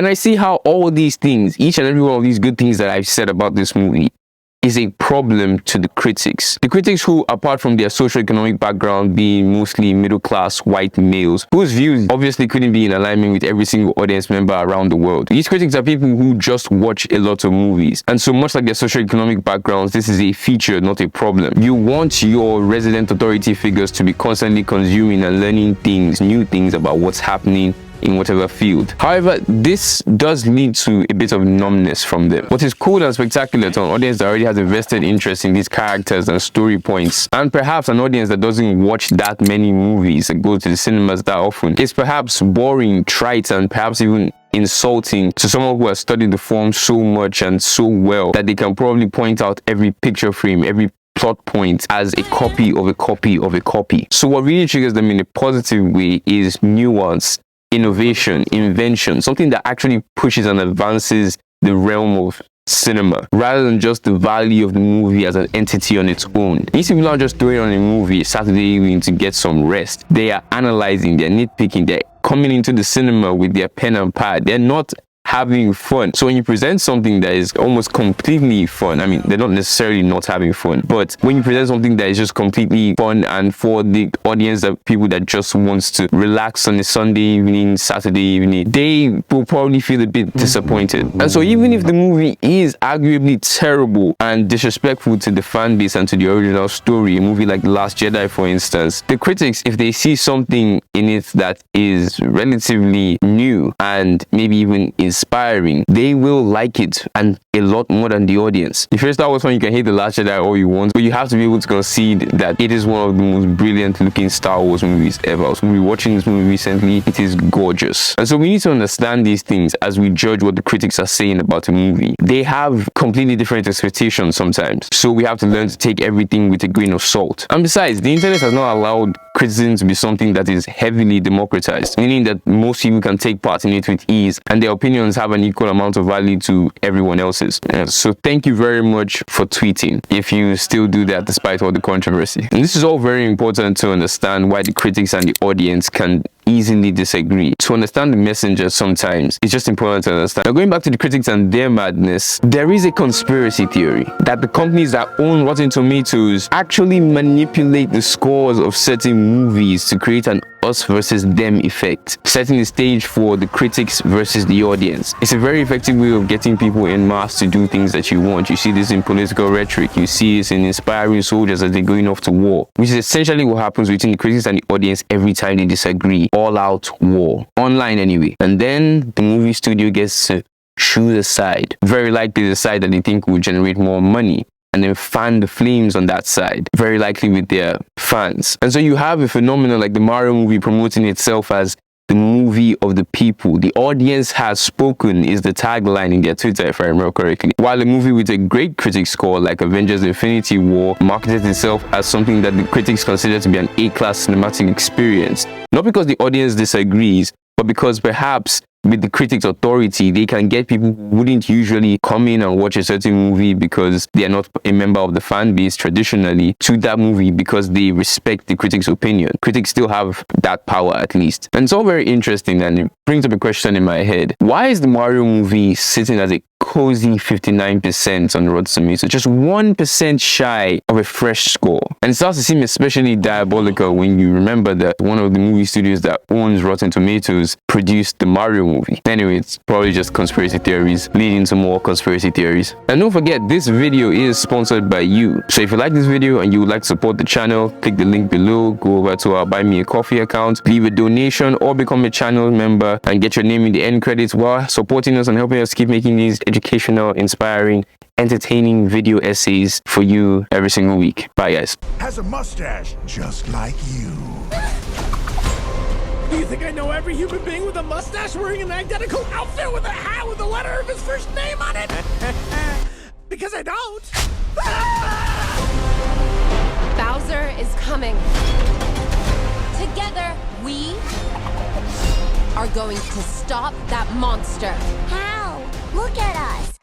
And I see how all these things, each and every one of these good things that I've said about this movie, is a problem to the critics. The critics who, apart from their socioeconomic background being mostly middle-class white males, whose views obviously couldn't be in alignment with every single audience member around the world. These critics are people who just watch a lot of movies. And so much like their socioeconomic backgrounds, this is a feature, not a problem. You want your resident authority figures to be constantly consuming and learning things, new things about what's happening in whatever field. However, this does lead to a bit of numbness from them. What is cool and spectacular to an audience that already has a vested interest in these characters and story points, and perhaps an audience that doesn't watch that many movies and go to the cinemas that often, is perhaps boring, trite, and perhaps even insulting to someone who has studied the form so much and so well that they can probably point out every picture frame, every plot point as a copy of a copy of a copy. So what really triggers them in a positive way is nuance, innovation, invention, something that actually pushes and advances the realm of cinema rather than just the value of the movie as an entity on its own. These people aren't just throwing on a movie Saturday evening to get some rest. They are analyzing, they're nitpicking, they're coming into the cinema with their pen and pad. They're not having fun. So when you present something that is almost completely fun, I mean, they're not necessarily not having fun, but when you present something that is just completely fun and for the audience, that people that just wants to relax on a Sunday evening, Saturday evening, they will probably feel a bit disappointed. And so even if the movie is arguably terrible and disrespectful to the fan base and to the original story, a movie like The Last Jedi, for instance, the critics, if they see something in it that is relatively new and maybe even inspiring, they will like it, and a lot more than the audience. If you're a Star Wars fan, you can hate The Last Jedi all you want, but you have to be able to concede that it is one of the most brilliant looking Star Wars movies ever. I was rewatching this movie recently. It is gorgeous. And so we need to understand these things as we judge what the critics are saying about a movie. They have completely different expectations sometimes, so we have to learn to take everything with a grain of salt. And besides, the internet has not allowed criticism to be something that is heavily democratized, meaning that most people can take part in it with ease and their opinions have an equal amount of value to everyone else's. So thank you very much for tweeting, if you still do that despite all the controversy. And this is all very important to understand why the critics and the audience can easily disagree. To understand the messenger sometimes, it's just important to understand. Now, going back to the critics and their madness, there is a conspiracy theory that the companies that own Rotten Tomatoes actually manipulate the scores of certain movies to create an us versus them effect, setting the stage for the critics versus the audience. It's a very effective way of getting people in mass to do things that you want. You see this in political rhetoric, you see this in inspiring soldiers as they're going off to war, which is essentially what happens between the critics and the audience every time they disagree. All out war, online anyway. And then the movie studio gets to choose a side, very likely the side that they think will generate more money, and then fan the flames on that side, very likely with their fans. And so you have a phenomenon like the Mario movie promoting itself as the movie of the people. The audience has spoken is the tagline in their Twitter, if I remember correctly. While a movie with a great critic score like Avengers Infinity War marketed itself as something that the critics consider to be an A-class cinematic experience. Not because the audience disagrees, but because perhaps with the critics' authority, they can get people who wouldn't usually come in and watch a certain movie because they are not a member of the fan base traditionally to that movie because they respect the critics' opinion. Critics still have that power, at least. And it's all very interesting, and it brings up a question in my head. Why is the Mario movie sitting as a cozy 59% on Rotten Tomatoes, just 1% shy of a fresh score? And it starts to seem especially diabolical when you remember that one of the movie studios that owns Rotten Tomatoes produced the Mario movie. Anyway, it's probably just conspiracy theories leading to more conspiracy theories. And don't forget, this video is sponsored by you. So if you like this video and you would like to support the channel, click the link below, go over to our Buy Me a Coffee account, leave a donation, or become a channel member and get your name in the end credits while supporting us and helping us keep making these educational, inspiring, entertaining video essays for you every single week. Bye, guys. Has a mustache just like you. Do you think I know every human being with a mustache wearing an identical outfit with a hat with the letter of his first name on it? Because I don't. Bowser is coming. Together, we are going to stop that monster. How? Look at us.